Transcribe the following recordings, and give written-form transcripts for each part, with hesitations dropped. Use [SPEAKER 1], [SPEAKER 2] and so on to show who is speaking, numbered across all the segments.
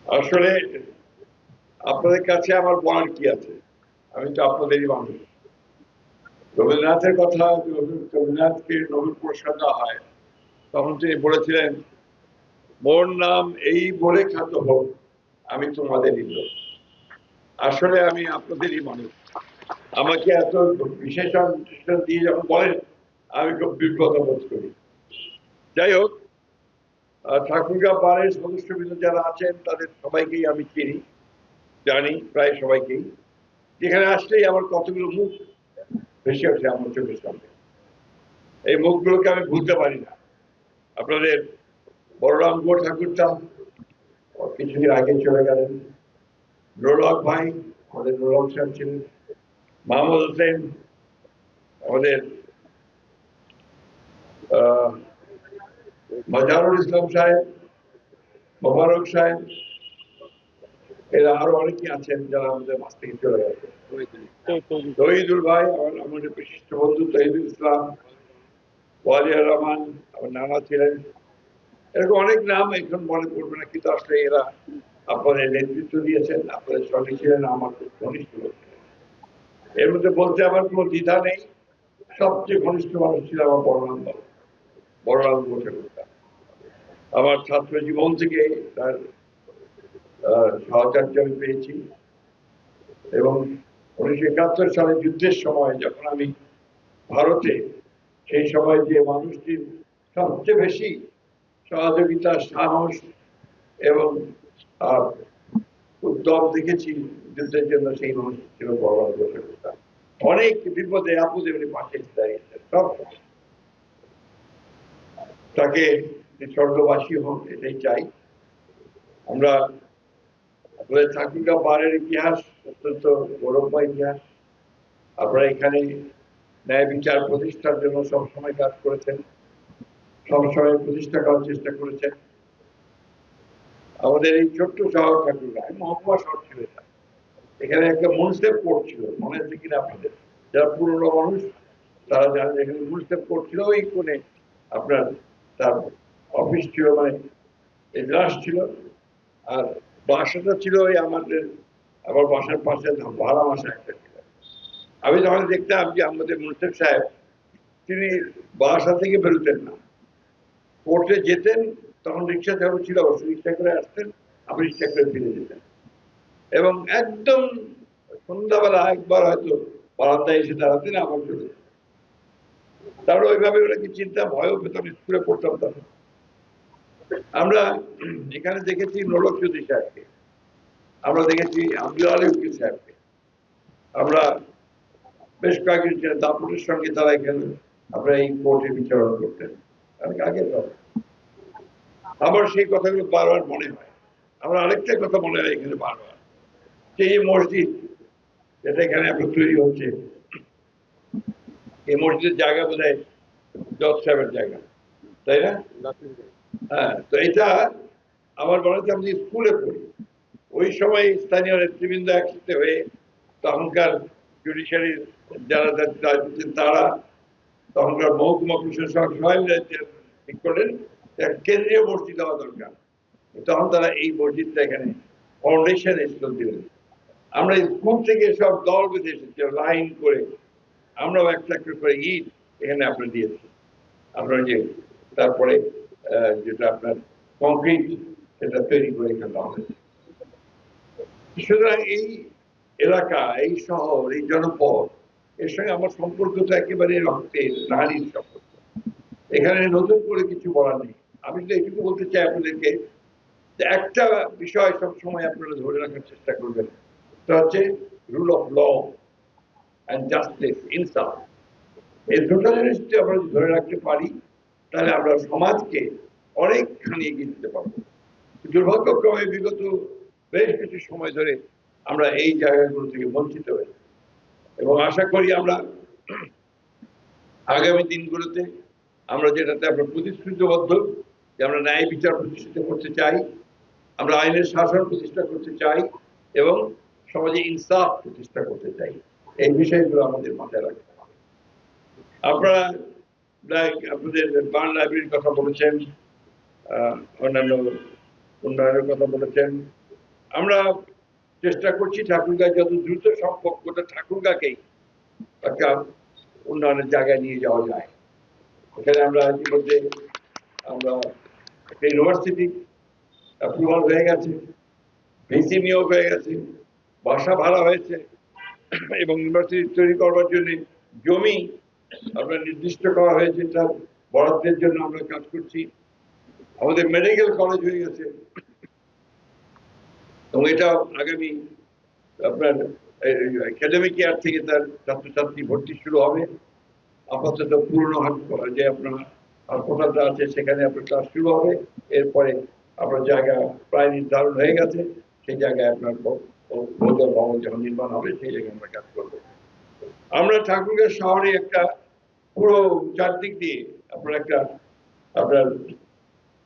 [SPEAKER 1] আসলে আপনাদের কাছে আমার বলার কি আছে? আমি তো আপনাদেরই মানুষ। রবীন্দ্রনাথের কথা, রবীন্দ্রনাথকে নোবেল পুরস্কার দেওয়া হয়, তখন তিনি বলেছিলেন, মোর নাম এই বলে খ্যাত হোক, আমি তোমাদেরই লোক। আসলে আমি আপনাদেরই মানুষ। আমাকে এত বিশেষণ টিশেষণ দিয়ে যখন বলেন, আমি খুব বিব্রত বোধ করি। যাই হোক, ঠাকুরগাঁও বারের সদস্যবৃন্দ যারা আছেন তাদের সবাইকেই আমি চিনি, জানি প্রায় সবাইকেই। যেখানে আসলেই আমার কতগুলো মুখ ভেসে ওঠে আমার চোখের সামনে। এই মুখগুলোকে আমি ভুলতে পারি না। আপনাদের বলরাম গো ঠাকুরটা কিছুদিন আগে চলে গেলেন। রোলক ভাই, আমাদের রোলক সাহেব ছিলেন। মাহমুদ হোসেন, আমাদের মজারুল ইসলাম সাহেব, মোবারক সাহেব, এরা আরো অনেকে আছেন যারা আমাদের মাছ থেকে চলে গেছে। তহিদুল ভাই, আমাদের বিশিষ্ট বন্ধু তহিদুল ইসলাম, ওয়ালিয়া রহমান, আমার নানা ছিলেন। এরকম অনেক নাম এখন মনে পড়বে না, কিন্তু আসলে এরা আপনাদের নেতৃত্ব দিয়েছেন, আপনাদের সঙ্গে ছিলেন, আমার খুব ঘনিষ্ঠ লোক ছিলেন। এর মধ্যে বলতে আমার কোনো দ্বিধা নেই, সবচেয়ে ঘনিষ্ঠ মানুষ ছিল আমার বড়রাম ঘোষের। আমার ছাত্র জীবন থেকে তার সহচার্য আমি পেয়েছি, এবং 1971 সালে যুদ্ধের সময় যখন আমি ভারতে, সেই সময় যে মানুষটির সবচেয়ে বেশি সহযোগিতা, সাহস এবং উদ্যম দেখেছি যুদ্ধের জন্য, সেই মানুষ ছিল বড়রাম ঘোষের। অনেক বিপদে আপদে উনি পাশে দাঁড়িয়েছেন সব। তাকে স্বর্গবাসী হোক, এটাই চাই আমরা। আপনাদের ঠাকুরগাঁও বারের ইতিহাস অত্যন্ত গৌরবময় ইতিহাস। আপনারা এখানে ন্যায় বিচার প্রতিষ্ঠার জন্য সবসময় কাজ করেছেন, সবসময় প্রতিষ্ঠা করার চেষ্টা করেছেন। আমাদের এই ছোট্ট শহর ঠাকুরগাঁও মহকুমা শহর ছিল এটা। এখানে একটা মুন্সেফ কোর্ট ছিল, মনে আছে কিনা আপনাদের? যারা পুরনো মানুষ তারা জানেন, এখানে মুন্সেফ কোর্ট ছিল, ওই কোণে আপনার তার অফিস ছিল, মানে এজলাস ছিল। আর বাসাটা ছিল ওই আমাদের, আমার বাসার পাশে ভাড়া বাসা একটা ছিল। আমি যখন দেখতাম যে আমাদের মুন্সেফ সাহেব, তিনি বাসা থেকে বেরোতেন না, কোর্টে যেতেন, তখন রিক্সা চালু ছিল, অবশ্য রিক্সা করে আসতেন, আপনি রিক্সা করে ফিরে যেতেন। এবং একদম সন্ধ্যাবেলা একবার হয়তো বারান্দায় এসে দাঁড়াতেন, আমার চলে। তারপরে ওইভাবে ওনাকে চিন্তা, ভয়ও পেতাম, স্কুলে পড়তাম তখন। আমরা এখানে দেখেছি নোলক চৌধুরী সাহেবকে, আমরা দেখেছি আব্দুল আলী উকিল সাহেবকে, আমরা বেশ কয়েকজন ছিলেন, দাপুরের সঙ্গে তারা এখানে আপনারা এই কোর্টে বিচারণ করতেন অনেক আগে। আমার সেই কথাগুলো বারবার মনে হয়। আমার আরেকটা কথা মনে হয় এখানে বারবার, যে এই মসজিদ যেটা এখানে আপনার তৈরি হচ্ছে, এই মসজিদের জায়গা বোধ হয় জজ সাহেবের জায়গা, তাই না? হ্যাঁ, তো এটা আমার মনে হচ্ছে আমি স্কুলে পড়ি, ওই সময় স্থানীয় নেতৃবৃন্দ একসাথে হয়ে, তখনকার জুডিশিয়ারির যারা তারা, তখনকার মহকুমা প্রশাসক সবাই মিলে ঠিক করলেন কেন্দ্রীয় মসজিদ হওয়া দরকার। তখন তারা এই মসজিদটা এখানে ফাউন্ডেশন স্কুল দিলেন। আমরা স্কুল থেকে সব দল বেঁধে এসেছি লাইন করে, আমরাও একটা একটা করে ইট এখানে আপনার দিয়েছি। আপনার যে তারপরে যেটা আপনার কংক্রিট, সেটা তৈরি করে এখানে দেওয়া হয়েছে। সুতরাং এই এলাকা, এই শহর, এই জনপদ, এর সঙ্গে আমার সম্পর্ক তো একেবারে রক্তের নারীর সম্পর্ক। এখানে নতুন করে কিছু বলার নেই। আমি তো এটুকু বলতে চাই আপনাদেরকে, যে একটা বিষয় সবসময় আপনারা ধরে রাখার চেষ্টা করবেন, সেটা হচ্ছে rule of law and justice, ইনসাফ। এই দুটো জিনিস যদি আমরা ধরে রাখতে পারি, তাহলে আমরা সমাজকে অনেকখানি এগিয়ে দিতে পারবো। দুর্ভাগ্যক্রমে বিগত বেশ কিছু সময় ধরে আমরা এই জায়গাগুলো থেকে বঞ্চিত হয়েছি, এবং আশা করি আমরা আগামী দিনগুলোতে আমরা যেটাতে আমরা প্রতিশ্রুতিবদ্ধ, যে আমরা ন্যায় বিচার প্রতিষ্ঠিত করতে চাই, আমরা আইনের শাসন প্রতিষ্ঠা করতে চাই, এবং সমাজে ইনসাফ প্রতিষ্ঠা করতে চাই, এই বিষয়গুলো আমাদের মাথায় রাখতে হবে। আপনারা আপনাদের বার্ন লাইব্রেরির কথা বলেছেন, অন্যান্য উন্নয়নের কথা বলেছেন, আমরা চেষ্টা করছি ঠাকুরগাঁ যত দ্রুত সম্ভব গোটা ঠাকুরগাঁকেই একটা উন্নয়নের জায়গায় নিয়ে যাওয়া যায়। এখানে আমরা ইতিমধ্যে আমরা একটা ইউনিভার্সিটি অ্যাপ্রুভাল হয়ে গেছে, ভিসি নিয়োগ হয়ে গেছে, বাসা ভাড়া হয়েছে এবং ইউনিভার্সিটি তৈরি করবার জন্য জমি আমরা নির্দিষ্ট করা হয়েছে, তার বরাদ্দের জন্য আমরা কাজ করছি। আমাদের মেডিকেল কলেজ হয়ে গেছে এবং এটা আগামী আপনার একাডেমিক ইয়ার থেকে তার ছাত্রছাত্রী ভর্তি শুরু হবে। আপাতত পুরনো যে আপনার হাসপাতালটা আছে সেখানে আপনার ক্লাস শুরু হবে। এরপরে আপনার জায়গা প্রায় নির্ধারণ হয়ে গেছে, সেই জায়গায় আপনার বহুতল ভবন যখন নির্মাণ হবে সেই জায়গায় আমরা কাজ করবো। আমরা ঠাকুরগাঁও শহরে একটা পুরো চারদিক দিয়ে আপনার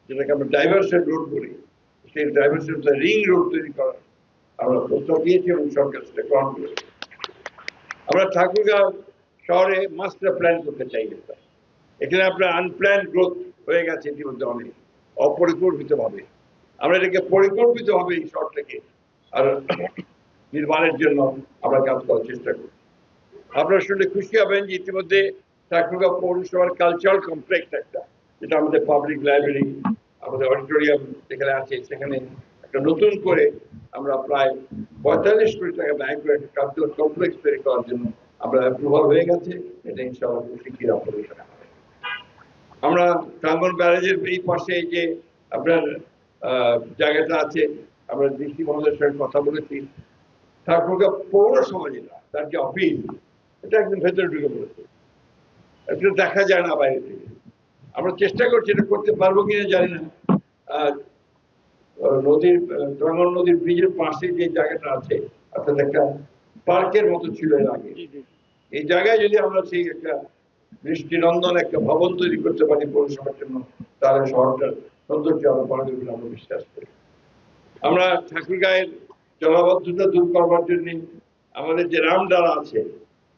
[SPEAKER 1] যেটাকে আমরা ডাইভার্সন রোড বলি, সেই ডাইভার্সন রিং রোড তৈরি করার আমরা প্রস্তাব দিয়েছি এবং সরকার সেটা গ্রহণ করেছে। আমরা ঠাকুরগাঁও শহরে মাস্টার প্ল্যান করতে চাই। এখানে আপনার আনপ্ল্যান গ্রোথ হয়ে গেছে ইতিমধ্যে অনেক অপরিকল্পিত ভাবে। আমরা এটাকে পরিকল্পিত ভাবে এই শহরটাকে আর নির্মাণের জন্য আমরা কাজ করার চেষ্টা করি। আপনারা শুনলে খুশি হবেন যে ইতিমধ্যে ঠাকুরগাঁও পৌরসভার কালচারাল কমপ্লেক্স একটা, যেটা আমাদের পাবলিক লাইব্রেরি, আমাদের অডিটোরিয়াম যেখানে আছে, সেখানে একটা নতুন করে আমরা প্রায় 45 কোটি টাকা ব্যয় করে একটা কালচারাল কমপ্লেক্স তৈরি করার জন্য আমরা অ্যাপ্রুভাল হয়ে গেছে। এটা ইনশাআল্লাহ শিগগিরই অপারেশন হবে। আমরা টাঙ্গন ব্যারেজের এই পাশে যে আপনার জায়গাটা আছে, আমরা ডিসি মহোদয়ের সঙ্গে কথা বলেছি। ঠাকুরগাঁও পৌরসভা যেটা, তার যে অফিস, এটা একদম ভেতরে ঢুকে পড়েছে, এটা দেখা যায় না বাইরে থেকে। আমরা চেষ্টা করছি, এটা করতে পারবো কিনা জানি না। নদীর টাঙ্গন নদীর ব্রিজের পাশে যে জায়গাটা আছে, অর্থাৎ একটা পার্কের মতো ছিল এর আগে, এই জায়গায় যদি আমরা সেই একটা দৃষ্টিনন্দন একটা ভবন তৈরি করতে পারি পৌরসভার জন্য, তাহলে শহরটার সৌন্দর্য আরো বাড়বে বলে আমরা বিশ্বাস করি। আমরা ঠাকুরগাঁয়ের জলাবদ্ধতা দূর করবার জন্য আমাদের যে রামডালা আছে,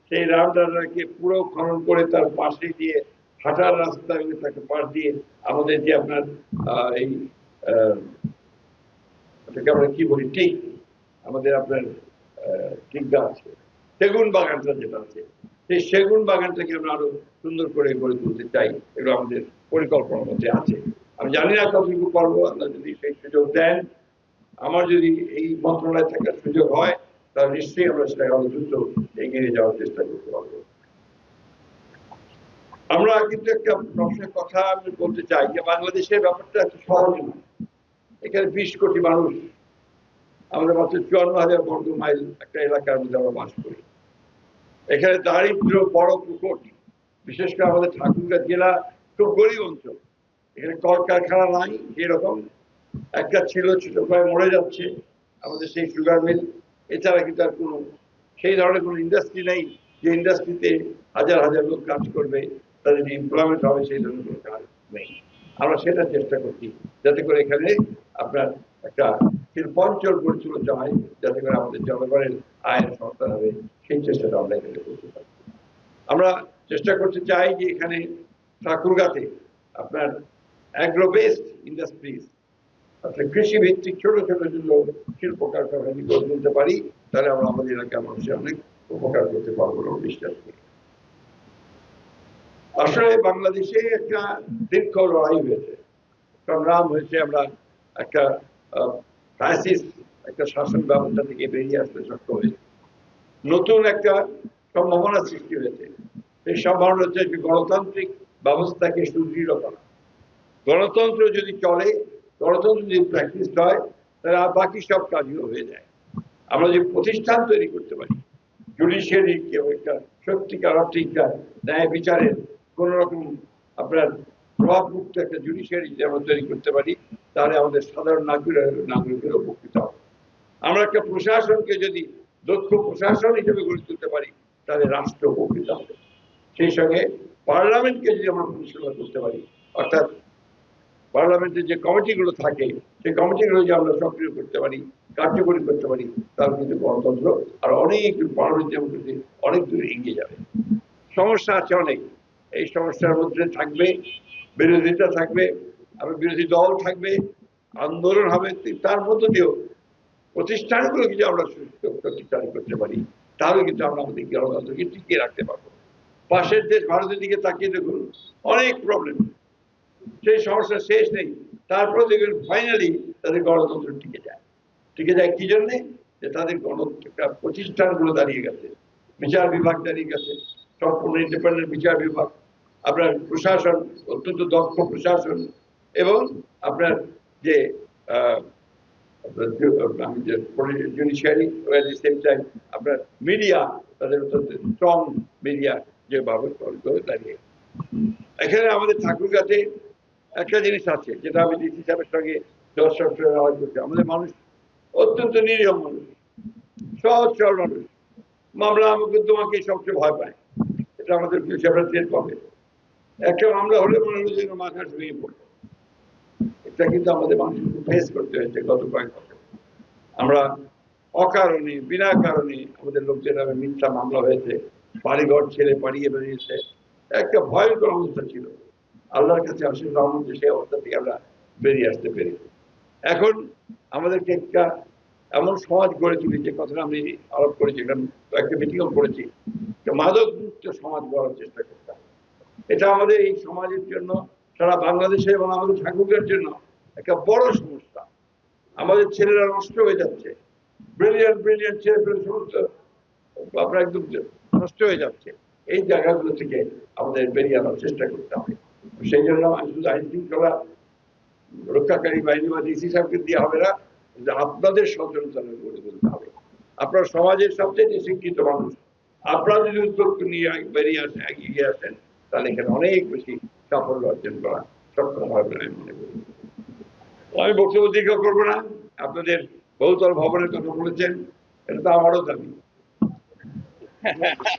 [SPEAKER 1] সেই রামডালাকে পুরো খনন করে তার পাশে দিয়ে হাঁটার রাস্তা তাকে পাশ দিয়ে আমাদের যে আপনার এই আমরা কি বলি ঠিক আমাদের আপনার ঠিক গাছ সেগুন বাগানটা যেটা আছে, সেই সেগুন বাগানটাকে আমরা আরো সুন্দর করে গড়ে তুলতে চাই। এগুলো আমাদের পরিকল্পনার মধ্যে আছে। আমি জানি না কতটুকু পারবো, আপনারা যদি সেই সুযোগ দেন, আমার যদি এই মন্ত্রণালয় থাকার সুযোগ হয়, তাহলে নিশ্চয়ই আমরা সেটা আরো দ্রুত এগিয়ে যাওয়ার চেষ্টা করতে পারবো। আমরা কিন্তু একটা প্রশ্নের কথা আমি বলতে চাই যে বাংলাদেশের ব্যাপারটা এত সহজ না। এখানে 20 কোটি মানুষ, আমাদের মাত্র 54,000 বর্গ মাইল একটা এলাকার মধ্যে আমরা বাস করি। এখানে দারিদ্র বড় প্রকট, বিশেষ করে আমাদের ঠাকুরগাঁও জেলা খুব গরিব অঞ্চল। এখানে কলকারখানা নাই, যেরকম একটা ছিল ছোট প্রায় মরে যাচ্ছে আমাদের সেই সুগার মিল। এছাড়া কিন্তু আর কোনো সেই ধরনের কোনো ইন্ডাস্ট্রি নেই যে ইন্ডাস্ট্রিতে হাজার হাজার লোক কাজ করবে, তাদের এমপ্লয়মেন্ট হবে, সেই ধরনের কোনো কাজ নেই। আমরা সেটা চেষ্টা করছি যাতে করে এখানে আপনার একটা শিল্পাঞ্চল গড়ে তুলতে হয়, যাতে করে আমাদের জনগণের আয়ের সংস্থান হবে, সেই চেষ্টাটা আমরা এখানে করতে পারি। আমরা চেষ্টা করতে চাই যে এখানে ঠাকুরগাঁতে আপনার অ্যাগ্রো বেসড ইন্ডাস্ট্রিজ, অর্থাৎ কৃষি ভিত্তিক ছোট ছোট শিল্প কারখানা গড়ে তুলতে পারি, তাহলে আমরা আমাদের এলাকার মানুষের অনেক উপকার করতে পারবো বলে বিশ্বাস করি। আসলে বাংলাদেশে একটা দীর্ঘ লড়াই হয়েছে, সংগ্রাম হয়েছে। আমরা একটা একটা শাসন ব্যবস্থা থেকে বেরিয়ে আসতে সক্ষম হয়েছে, নতুন একটা সম্ভাবনা সৃষ্টি হয়েছে। এই সম্ভাবনা হচ্ছে যে গণতান্ত্রিক ব্যবস্থাকে সুদৃঢ় করা। গণতন্ত্র যদি চলে, গণতন্ত্র যদি প্র্যাকটিস হয়, তাহলে বাকি সব কাজগুলো হয়ে যায়। আমরা যে প্রতিষ্ঠান তৈরি করতে পারি, জুডিশিয়ারি একটা সত্যিকার অর্থে ন্যায় বিচারের কোন রকম আপনার প্রভাবমুক্ত একটা জুডিশিয়ারি যদি আমরা তৈরি করতে পারি, তাহলে আমাদের সাধারণ নাগরিকের উপকৃত হবে। আমরা একটা প্রশাসনকে যদি দক্ষ প্রশাসন হিসেবে গড়ে তুলতে পারি, তাহলে রাষ্ট্র উপকৃত হবে। সেই সঙ্গে পার্লামেন্টকে যদি আমরা পরিচালনা করতে পারি, অর্থাৎ পার্লামেন্টের যে কমিটিগুলো থাকে, সেই কমিটিগুলো যদি আমরা সক্রিয় করতে পারি, কার্যকরী করতে পারি, তাহলে কিন্তু গণতন্ত্র আর অনেক পার্লামেন্ট ডেমোক্রেসি অনেক দূরে এগিয়ে যাবে। সমস্যা আছে অনেক, এই সমস্যার মধ্যে থাকবে বিরোধিতা, থাকবে আবার বিরোধী দল থাকবে, আন্দোলন হবে, তার মধ্য দিয়েও প্রতিষ্ঠানগুলো যদি আমরা সুস্থ প্রতিষ্ঠান করতে পারি, তাহলে কিন্তু আমরা আমাদের গণতন্ত্রকে টিকিয়ে রাখতে পারবো। পাশের দেশ ভারতের দিকে তাকিয়ে দেখুন, অনেক প্রবলেম, সেই সমস্যা শেষ নেই, তারপরে দেখবেন ফাইনালি তাদের গণতন্ত্র টিকে যায় কি জন্যে? যে তাদের প্রতিষ্ঠানগুলো দাঁড়িয়ে গেছে, বিচার বিভাগ দাঁড়িয়ে গেছে, সম্পূর্ণ ইন্ডিপেন্ডেন্ট বিচার বিভাগ, আপনার প্রশাসন অত্যন্ত দক্ষ প্রশাসন, এবং আপনার যে জুডিশিয়ারি, সেম টাইম আপনার মিডিয়া, তাদের অত্যন্ত স্ট্রং মিডিয়া যেভাবে দাঁড়িয়ে। এখানে আমাদের ঠাকুরগাঁতে একটা জিনিস আছে, যেটা আমি ডিসি সাহেবের সঙ্গে দর্শক আওয়াজ করছি, আমাদের মানুষ অত্যন্ত নিরীহ মানুষ, সহজ সরল মানুষ, মামলা মোকদ্দমাকে সবচেয়ে ভয় পায়, এটা আমাদের পুলিশেরা টের পাবে। একটা মামলা হলে মনে হলো যেন মাথা ভেঙে পড়লো। এটা কিন্তু আমাদের মানুষকে ফেস করতে হয়েছে গত কয়েক বছর। আমরা অকারণে বিনা কারণে আমাদের লোকদের নামে মিথ্যা মামলা হয়েছে, বাড়িঘর ছেড়ে পালিয়ে বেরিয়েছে, একটা ভয়ঙ্কর অবস্থা ছিল। আল্লাহর কাছে অশেষ রহমত, সেই অবস্থা থেকে আমরা বেরিয়ে আসতে পেরেছি। এখন আমাদেরকে একটা এমন সমাজ গড়ে তুলি, যে কথাটা আমি আলাপ করেছি, একটা মিটিংও করেছি, মাদক মুক্ত সমাজ গড়ার চেষ্টা করতাম। এটা আমাদের এই সমাজের জন্য, সারা বাংলাদেশে এবং আমাদের ঠাকুরের জন্য একটা বড় সমস্যা। আমাদের ছেলেরা নষ্ট হয়ে যাচ্ছে, ব্রিলিয়ান্ট ছেলে পেলে সমস্ত আপনার একদম নষ্ট হয়ে যাচ্ছে। এই জায়গাগুলো থেকে আমাদের বেরিয়ে আনার চেষ্টা করতে হবে। সেই জন্য শুধু আইন শৃঙ্খলা রক্ষাকারী বাহিনী বা ডিসি সাহেবকে দিয়ে হবে না, আপনাদের সচেতনতা গড়ে তুলতে হবে। আপনার সমাজের সবচেয়ে শিক্ষিত মানুষ, আপনারা যদি উদ্যোগ নিয়ে বেরিয়ে আসেন, এগিয়ে আসেন, তাহলে এখানে অনেক বেশি সাফল্য অর্জন করা সক্ষম হবে আমি মনে করি। আমি বক্তব্য দীর্ঘ করবো না। আপনাদের বহুতল ভবনের কথা বলেছেন, এটা তো আমারও দাবি,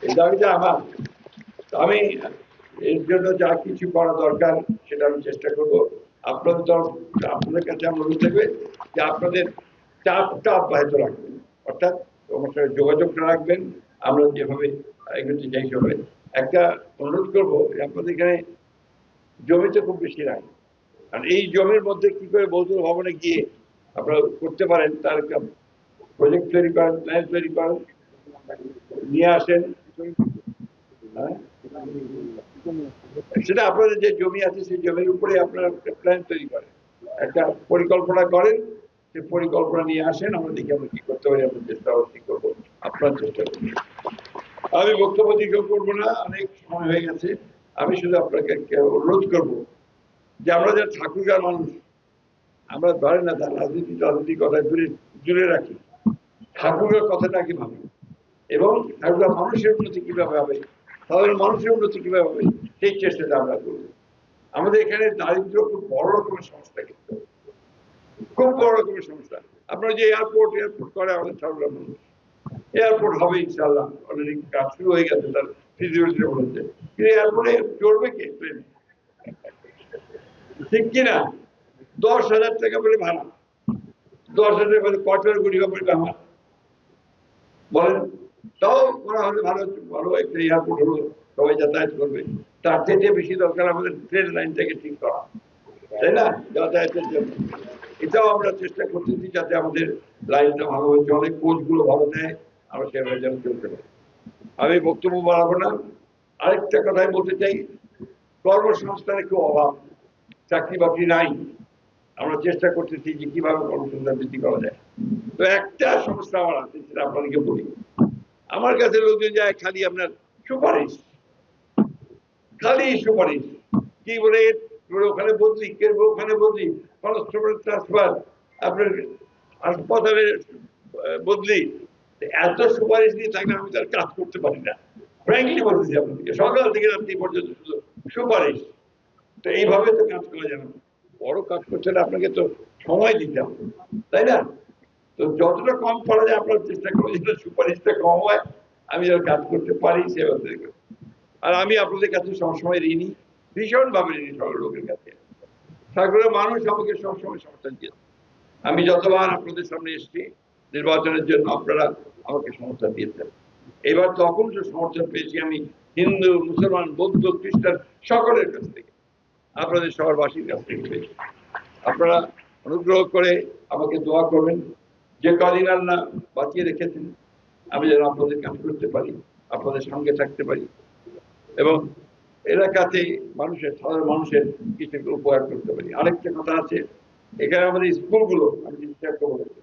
[SPEAKER 1] এই দাবিটা আমার। আমি এর জন্য যা কিছু করা দরকার সেটা আমি চেষ্টা করবো। আপনাদের কাছে আমার অনুরোধ থাকবে যে আপনাদের চাপটা অব্যাহত রাখবেন, অর্থাৎ আমার সঙ্গে যোগাযোগটা রাখবেন। আমরা যেভাবে এগোতে চাই সেভাবে একটা অনুরোধ করবো, আপনাদের এখানে জমি তো খুব বেশি নাই, আর এই জমির মধ্যে কি করে বহুতল ভবনে গিয়ে আপনারা করতে পারেন, তার একটা প্রজেক্ট তৈরি করেন, প্ল্যান তৈরি করেন, নিয়ে আসেন। সেটা আপনাদের যে জমি আছে সেই জমির উপরে আপনারা একটা প্ল্যান তৈরি করেন, একটা পরিকল্পনা করেন, সেই পরিকল্পনা নিয়ে আসেন, আমরা দেখি আমরা কি করতে পারি, আমরা চেষ্টা করবো, আপনার চেষ্টা করবো। আমি বক্তব্য দীর্ঘ করবো না, অনেক সময় হয়ে গেছে। আমি শুধু আপনাকে অনুরোধ করবো যে আমরা যারা ঠাকুরগাঁর মানুষ, আমরা ধরেন না তার রাজনীতির কথা দূরে রাখি, ঠাকুরের কথাটাকে ভাবি, এবং ঠাকুরের মানুষের উন্নতি কিভাবে হবে, সাধারণ মানুষের উন্নতি কিভাবে হবে, সেই চেষ্টাটা আমরা করবো। আমাদের এখানে দারিদ্র খুব বড় রকমের সমস্যা, কিন্তু খুব বড় রকমের সমস্যা। আপনারা যে এয়ারপোর্ট করে আমাদের ঠাকুরের মানুষ, এয়ারপোর্ট হবে ইনশাল্লাহ, অলরেডি কাজ শুরু হয়ে গেছে, তার ফিজিবিলিটি বলেছে, কিন্তু এয়ারপোর্টে চড়বে কে ট্রেন? ঠিক কিনা? 10,000 টাকা বলে ভাড়া, 10,000 টাকা বলে কটার গরিবা পড়বে আমার বলেন? তাও করা হলে ভালো একটা এয়ারপোর্ট হলো, সবাই যাতায়াত করবে। তার থেকে বেশি দরকার আমাদের ট্রেন লাইনটাকে ঠিক করা, তাই না? যাতায়াতের জন্য এটাও আমরা চেষ্টা করতেছি, যাতে আমাদের লাইনটা ভালোভাবে চলে, কোচগুলো ভালো দেয়, আমরা সেভাবে যেন চলতে পারি। আমি বক্তব্য বাড়াবো না, আরেকটা কথাই বলতে চাই, কর্মসংস্থানের খুব অভাব, চাকরি বাকরি নাই। আমরা চেষ্টা করতেছি যে কিভাবে কর্মসংস্থান বৃদ্ধি করা যায়। তো একটা সমস্যা আমার আছে, সেটা আপনাদেরকে বলি। আমার কাছে লোকজন যায় খালি আপনার সুপারিশ, খালি সুপারিশ, কি বলে ওখানে বদলি, কে ওখানে বদলি, কনস্টেবল ট্রান্সফার, আপনার হাসপাতালের বদলি। এত সুপারিশ নিয়ে থাকলে আমি তার কাজ করতে পারি না, ফ্র্যাঙ্কলি বলতেছি আপনাদেরকে, সকাল থেকে রাত্রি পর্যন্ত শুধু সুপারিশ। তো এইভাবে তো কাজ করা যাবে না, বড় কাজ করতে হলে আপনাকে তো সময় দিতে হবে, তাই না? তো যতটা কম করা যায় আপনার চেষ্টা করবো, যেটা সুপারিশটা কম হয়, আমি যেন কাজ করতে পারি সেভাবে। আর আমি আপনাদের কাছে সবসময় ঋণী, ভীষণ ভাবে ঋণী সকল লোকের কাছে। ঠাকুরের মানুষ আমাকে সবসময় সমর্থন দিয়েছে। আমি যতবার আপনাদের সামনে এসেছি নির্বাচনের জন্য, আপনারা আমাকে সমর্থন দিয়েছেন। এবার তো অকুণ্ঠ সমর্থন পেয়েছি আমি হিন্দু, মুসলমান, বৌদ্ধ, খ্রিস্টান সকলের কাছ থেকে, আপনাদের শহরবাসীর কাছ থেকে পেয়েছি। আপনারা অনুগ্রহ করে আমাকে দোয়া করবেন, যে কদিন আল্লাহ বাঁচিয়ে রেখেছেন আমি যেন আপনাদের কাজ করতে পারি, আপনাদের সঙ্গে থাকতে পারি এবং এলাকাতে সাধারণ মানুষের কিছু উপকার করতে পারি। আরেকটা কথা আছে, এখানে আমাদের স্কুলগুলো আমি যদি একটা বলেছি,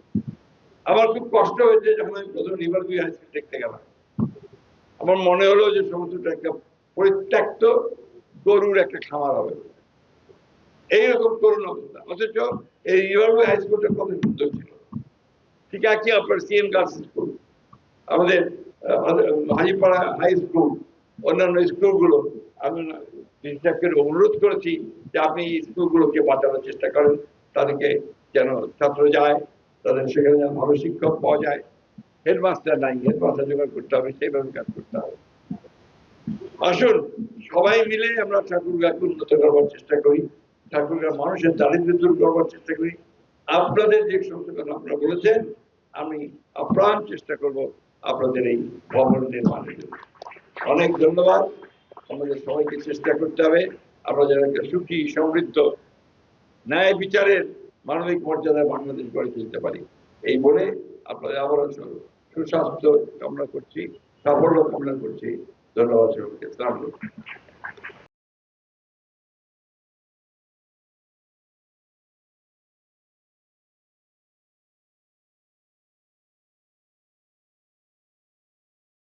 [SPEAKER 1] আমার খুব কষ্ট হয়েছে যখন আমি প্রথম রিভারভিউ হাই স্কুল দেখতে গেলাম। আমার মনে হলো যে সমুদ্রটা একটা পরিত্যক্ত গরুর একটা খামার হবে, এইরকম করুণ অবস্থা। অথচ এই রিভারভিউ হাই স্কুলটা কত সুন্দর ছিল। ঠিক আছে, আপনার সিএম গার্লস স্কুল, আমাদের হাজিপাড়া হাই স্কুল, অন্যান্য স্কুলগুলো, আমি অনুরোধ করেছি যে আপনি স্কুলগুলোকে বাঁচানোর চেষ্টা করেন, তাদেরকে যেন ছাত্র যায়, তাদের সেখানে যেন ভালো শিক্ষক পাওয়া যায়। হেডমাস্টার নাই, হেডমাস্টার জোগাড় করতে হবে, সেইভাবে কাজ করতে হবে। আসুন সবাই মিলে আমরা ঠাকুরগাঁকে উন্নত করবার চেষ্টা করি, ঠাকুরগাঁ মানুষের দারিদ্র্য দূর করবার চেষ্টা করি। আপনাদের যে সমস্ত কথা আপনারা বলেছেন, আমি আপ্রাণ চেষ্টা করব আপনাদের এই ভবন নির্মাণের জন্য। অনেক ধন্যবাদ। আমাদের সবাইকে চেষ্টা করতে হবে আমরা যেন একটা সুখী, সমৃদ্ধ, ন্যায় বিচারের, মানবিক মর্যাদায় বাংলাদেশ গড়ে তুলতে পারি। এই বলে আপনাদের আবারও সুস্বাস্থ্য কামনা করছি, সাফল্য কামনা করছি। ধন্যবাদ সবাইকে। আসসালামু আলাইকুম।